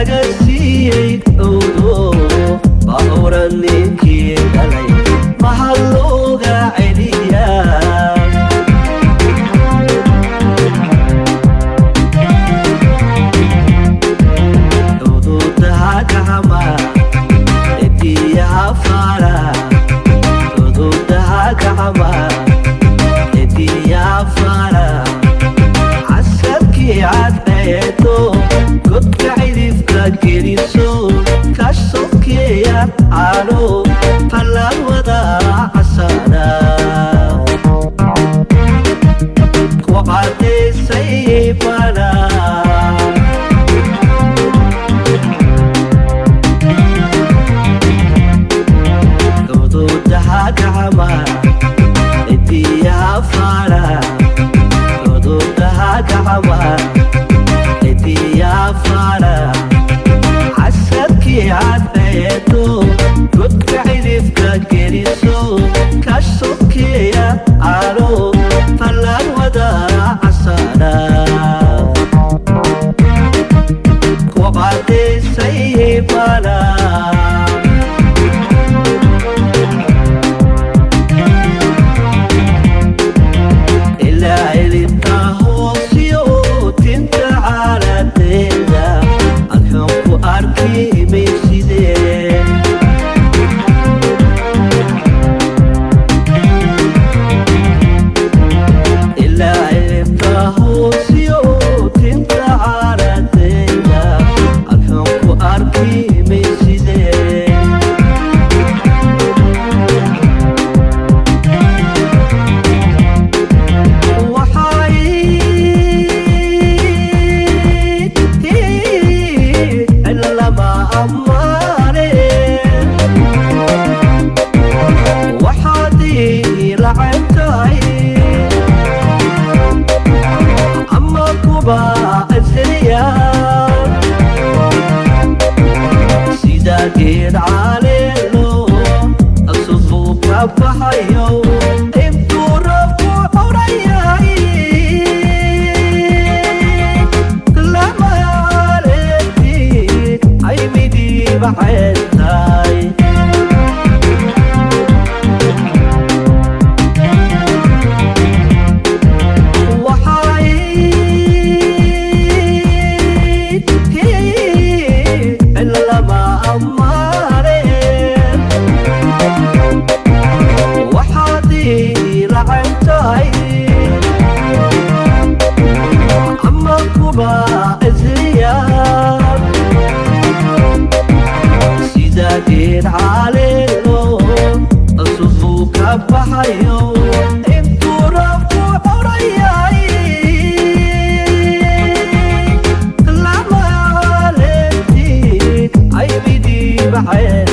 lagasiyey udo bauran ninkii dhalay mahal looga celiyaa ududaha gacma ediyaha fara ududaha gacma ediyaha fara casabkii cadceedo godka cidifka geliso kashokeeya cano fallaan wada casana ku cadaysay bana ududaha gacma ediyaha fara ududaha gacma ediyaha fara casabkii cadceedo godka cidifka geliso kashokeeya cano fallaan wada casana ku cadaysay bana سيداكين عليلو الصفوف كبحيو انتو رفو حرياي لما يالتي عيمدي بحيتاي سيداكين عليلو الصفوف كبحيو انتو رفو حرياي لما يالتي عيبدي بحيتاي